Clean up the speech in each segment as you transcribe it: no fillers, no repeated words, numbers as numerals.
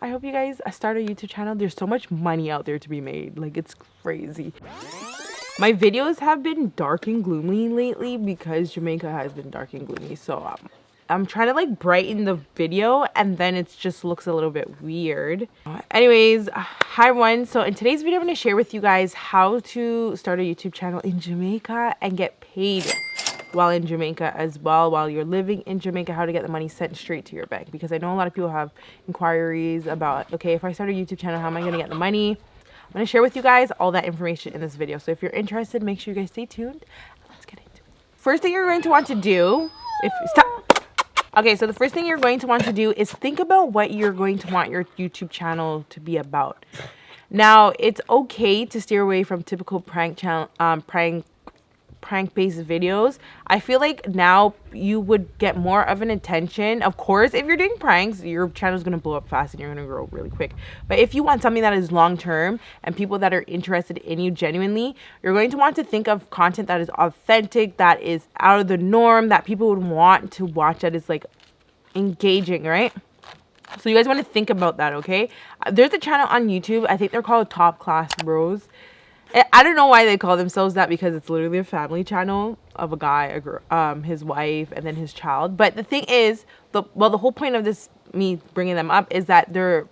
I hope you guys start a YouTube channel. There's so much money out there to be made. Like, it's crazy. My videos have been dark and gloomy lately because Jamaica has been dark and gloomy. So I'm trying to like brighten the video and then it just looks a little bit weird. Anyways, hi everyone. So in today's video, I'm going to share with you guys how to start a YouTube channel in Jamaica and get paid while in Jamaica as well, while you're living in Jamaica, how to get the money sent straight to your bank. Because I know a lot of people have inquiries about, okay, if I start a YouTube channel, how am I going to get the money? I'm going to share with you guys all that information in this video. So if you're interested, make sure you guys stay tuned. Let's get into it. First thing you're going to want to do, Okay, so the first thing you're going to want to do is think about what you're going to want your YouTube channel to be about. Now, it's okay to steer away from typical prank-based videos. I feel like now you would get more of an attention. Of course, if you're doing pranks, your channel is going to blow up fast and you're going to grow really quick. But if you want something that is long-term and people that are interested in you genuinely, you're going to want to think of content that is authentic, that is out of the norm, that people would want to watch, that is like engaging, right? So you guys want to think about that, okay? There's a channel on YouTube. I think they're called Top Class Bros. I don't know why they call themselves that, because it's literally a family channel of a guy, his wife, and then his child. But the thing is, the whole point of this, me bringing them up, is that their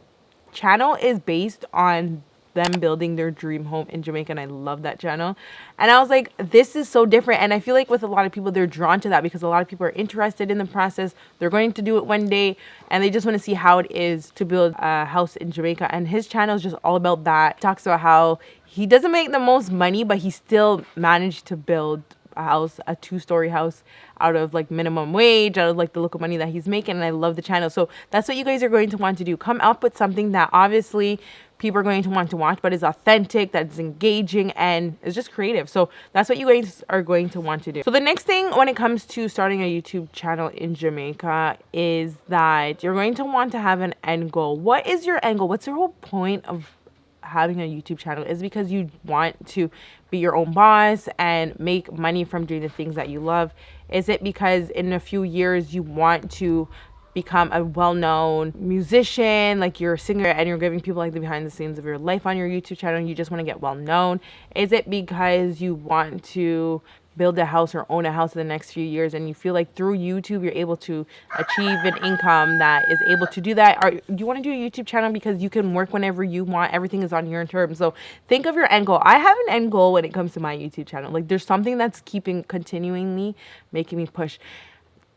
channel is based on them building their dream home in Jamaica, and I love that channel. And I was like, this is so different, and I feel like with a lot of people, they're drawn to that because a lot of people are interested in the process. They're going to do it one day, and they just want to see how it is to build a house in Jamaica. And his channel is just all about that. He talks about how he doesn't make the most money, but he still managed to build a house, a 2-story house, out of like minimum wage, out of like the local money that he's making. And I love the channel. So that's what you guys are going to want to do. Come up with something that obviously people are going to want to watch, but is authentic, that's engaging, and is just creative. So that's what you guys are going to want to do. So the next thing when it comes to starting a YouTube channel in Jamaica is that you're going to want to have an end goal. What is your end goal? What's your whole point of having a YouTube channel? Is because you want to be your own boss and make money from doing the things that you love? Is it because in a few years you want to become a well-known musician, like you're a singer and you're giving people like the behind the scenes of your life on your YouTube channel and you just want to get well known? Is it because you want to build a house or own a house in the next few years and you feel like through YouTube you're able to achieve an income that is able to do that? Or do you want to do a YouTube channel because you can work whenever you want? Everything is on your terms. So think of your end goal. I have an end goal when it comes to my YouTube channel. Like, there's something that's continually making me push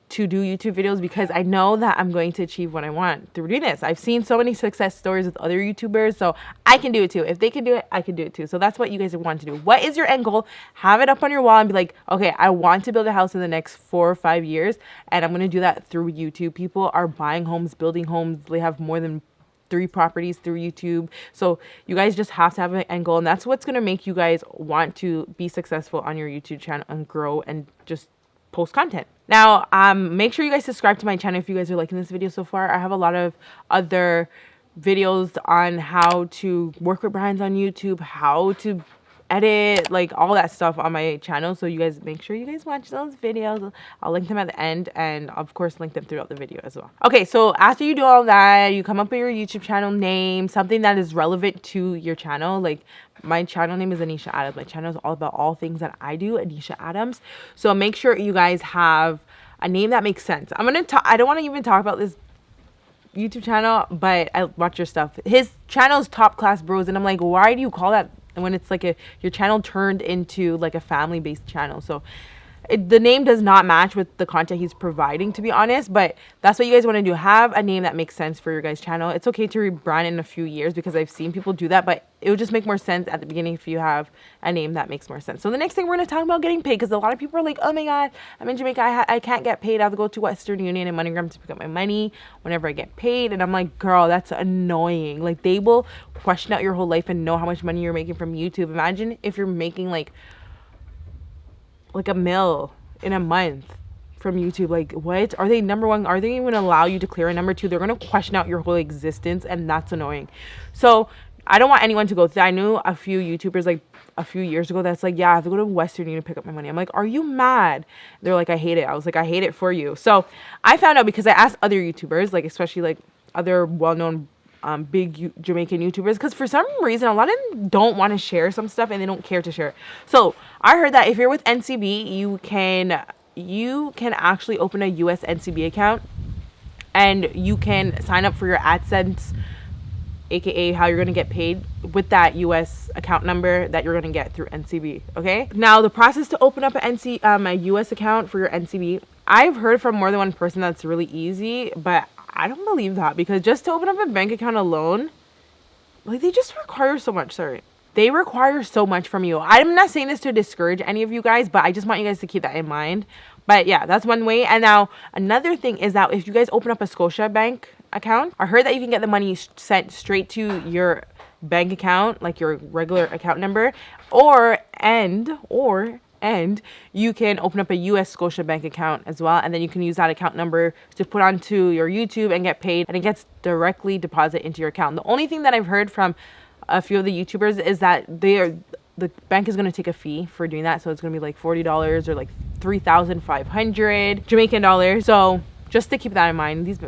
to do YouTube videos, because I know that I'm going to achieve what I want through doing this. I've seen so many success stories with other YouTubers, so I can do it too. If they can do it, I can do it too. So that's what you guys want to do. What is your end goal? Have it up on your wall and be like, okay, I want to build a house in the next 4 or 5 years, and I'm going to do that through YouTube. People are buying homes, building homes. They have more than 3 properties through YouTube. So you guys just have to have an end goal, and that's what's going to make you guys want to be successful on your YouTube channel and grow and just post content. Now, make sure you guys subscribe to my channel if you guys are liking this video so far. I have a lot of other videos on how to work with brands on YouTube, how to edit, like all that stuff on my channel. So you guys make sure you guys watch those videos. I'll link them at the end, and of course link them throughout the video as well. Okay, so after you do all that, you come up with your YouTube channel name, something that is relevant to your channel. Like, my channel name is Annesha Adams. My channel is all about all things that I do, Annesha Adams. So make sure you guys have a name that makes sense. I don't want to even talk about this YouTube channel, but I watch your stuff. His channel is Top Class Bros, and I'm like, why do you call that when it's like your channel turned into like a family-based channel? So the name does not match with the content he's providing, to be honest, but that's what you guys want to do. Have a name that makes sense for your guys' channel. It's okay to rebrand in a few years, because I've seen people do that, but it would just make more sense at the beginning if you have a name that makes more sense. So the next thing, we're going to talk about getting paid, because a lot of people are like, oh my God, I'm in Jamaica, I can't get paid. I have to go to Western Union and MoneyGram to pick up my money whenever I get paid. And I'm like, girl, that's annoying. Like, they will question out your whole life and know how much money you're making from YouTube. Imagine if you're making like $1 million in a month from YouTube. Like, what are they? Number one, are they even allow you to clear? And number two, they're going to question out your whole existence, and that's annoying. So I don't want anyone to go through that. I knew a few YouTubers like a few years ago that's like, yeah, I have to go to Western Union to pick up my money. I'm like, are you mad? They're like, I hate it. I was like, I hate it for you. So I found out because I asked other YouTubers, like especially like other well-known big Jamaican YouTubers, because for some reason a lot of them don't want to share some stuff and they don't care to share. So I heard that if you're with NCB, you can actually open a US NCB account, and you can sign up for your AdSense, aka how you're going to get paid, with that US account number that you're going to get through NCB. Okay, now the process to open up a US account for your NCB, I've heard from more than one person that's really easy, but I don't believe that, because just to open up a bank account alone, like, they just require so much. They require so much from you. I'm not saying this to discourage any of you guys, but I just want you guys to keep that in mind. But yeah, that's one way. And now another thing is that if you guys open up a Scotia bank account, I heard that you can get the money sent straight to your bank account, like your regular account number, and you can open up a US Scotia bank account as well, and then you can use that account number to put onto your YouTube and get paid, and it gets directly deposited into your account. The only thing that I've heard from a few of the YouTubers is that the bank is going to take a fee for doing that, so it's going to be like $40 or like 3,500 Jamaican dollars. So just to keep that in mind,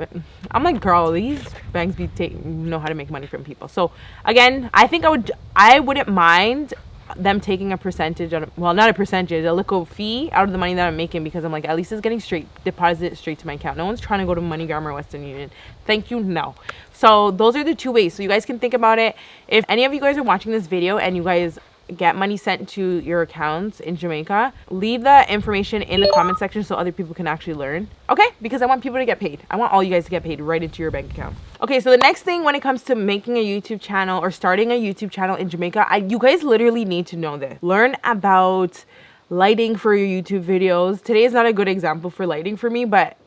I'm like, girl, these banks know how to make money from people. So again, I think I wouldn't mind them taking a percentage not a percentage, a little fee out of the money that I'm making, because I'm like, at least it's getting deposited straight to my account. No one's trying to go to MoneyGram or Western Union. Thank you, no. So those are the two ways. So you guys can think about it. If any of you guys are watching this video and you guys get money sent to your accounts in Jamaica, leave the information in the comment section so other people can actually learn. Okay, because I want people to get paid. I want all you guys to get paid right into your bank account. Okay, so the next thing when it comes to making a YouTube channel or starting a YouTube channel in Jamaica, you guys literally need to know this. Learn about lighting for your YouTube videos. Today is not a good example for lighting for me, but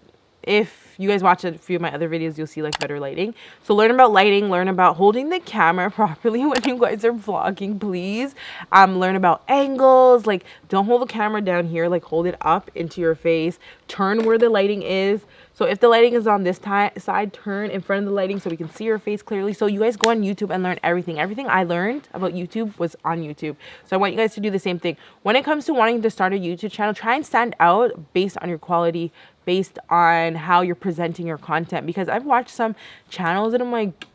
if you guys watch a few of my other videos, you'll see like better lighting. So learn about lighting, learn about holding the camera properly when you guys are vlogging, please. Learn about angles, like don't hold the camera down here, like hold it up into your face. Turn where the lighting is. So if the lighting is on this side, turn in front of the lighting so we can see your face clearly. So you guys go on YouTube and learn everything. Everything I learned about YouTube was on YouTube. So I want you guys to do the same thing. When it comes to wanting to start a YouTube channel, try and stand out based on your quality, based on how you're presenting your content. Because I've watched some channels and I'm like,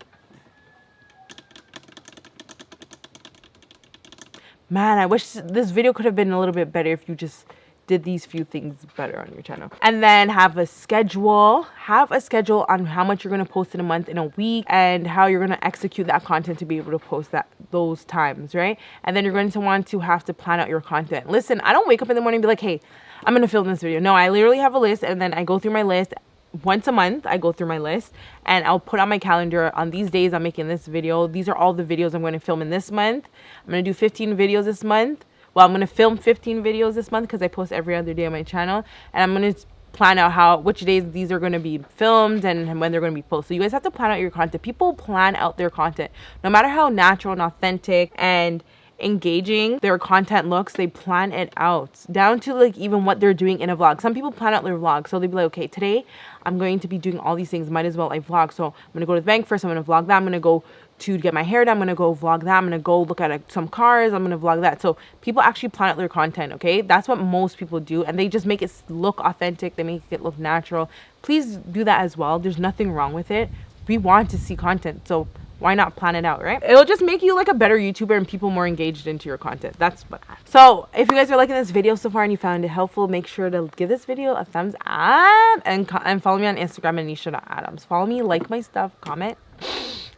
man, I wish this video could have been a little bit better if you just did these few things better on your channel. And then have a schedule on how much you're going to post in a month, in a week, and how you're going to execute that content to be able to post those times, right? And then you're going to have to plan out your content. Listen, I don't wake up in the morning and be like, hey, I'm going to film this video. No, I literally have a list, and then I go through my list. Once a month, I go through my list and I'll put on my calendar, on these days I'm making this video. These are all the videos I'm going to film in this month. I'm going to do 15 videos this month. Well, I'm going to film 15 videos this month because I post every other day on my channel. And I'm going to plan out which days these are going to be filmed and when they're going to be posted. So you guys have to plan out your content. People plan out their content. No matter how natural and authentic and engaging their content looks, they plan it out down to like even what they're doing in a vlog. Some people plan out their vlog, so they'll be like, okay, today I'm going to be doing all these things, might as well I vlog. So I'm gonna go to the bank first, I'm gonna vlog that, I'm gonna go to get my hair done, I'm gonna go vlog that, I'm gonna go look at some cars, I'm gonna vlog that. So people actually plan out their content. Okay, that's what most people do, and they just make it look authentic, they make it look natural. Please do that as well. There's nothing wrong with it. We want to see content, so why not plan it out, right? It'll just make you like a better YouTuber and people more engaged into your content. That's what. So if you guys are liking this video so far and you found it helpful, make sure to give this video a thumbs up and follow me on Instagram, Annesha.Adams. Follow me, like my stuff, comment.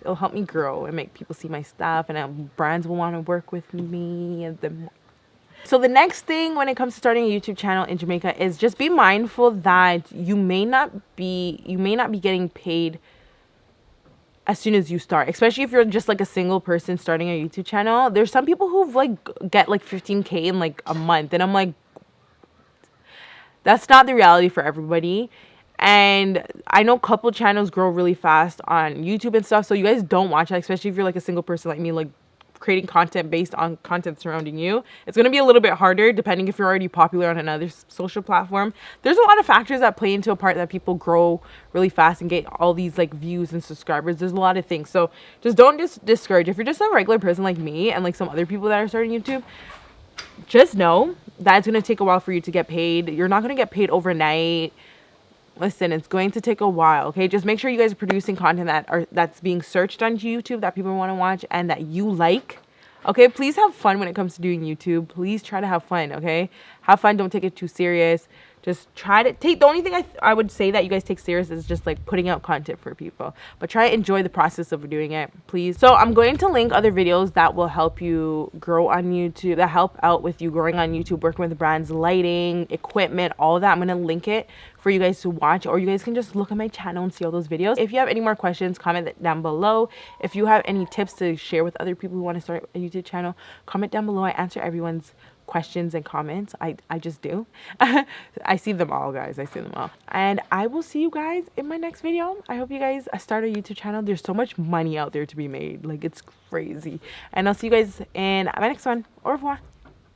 It'll help me grow and make people see my stuff, and brands will want to work with me. So the next thing when it comes to starting a YouTube channel in Jamaica is just be mindful that you may not be getting paid as soon as you start, especially if you're just like a single person starting a YouTube channel. There's some people who've like get like 15K in like a month, and I'm like, that's not the reality for everybody. And I know couple channels grow really fast on YouTube and stuff, so you guys don't watch that, especially if you're like a single person like me, like creating content based on content surrounding you. It's going to be a little bit harder depending if you're already popular on another social platform. There's a lot of factors that play into a part that people grow really fast and get all these like views and subscribers. There's a lot of things, so just don't discourage. If you're just a regular person like me and like some other people that are starting YouTube, just know that it's going to take a while for you to get paid. You're not going to get paid overnight. listen, it's going to take a while, okay? Just make sure you guys are producing content that's being searched on YouTube, that people want to watch, and that you like. Okay, please have fun when it comes to doing YouTube. Please try to have fun, okay? Have fun, don't take it too serious. Just try to take, the only thing I would say that you guys take serious is just like putting out content for people. But try to enjoy the process of doing it, please. So I'm going to link other videos that will help you grow on YouTube, that help out with you growing on YouTube, working with brands, lighting, equipment, all of that. I'm going to link it for you guys to watch, or you guys can just look at my channel and see all those videos. If you have any more questions, comment that down below. If you have any tips to share with other people who want to start a YouTube channel, comment down below. I answer everyone's questions and comments. I just do. I see them all, guys. I see them all. And I will see you guys in my next video. I hope you guys start a YouTube channel. There's so much money out there to be made. Like, it's crazy. And I'll see you guys in my next one. Au revoir.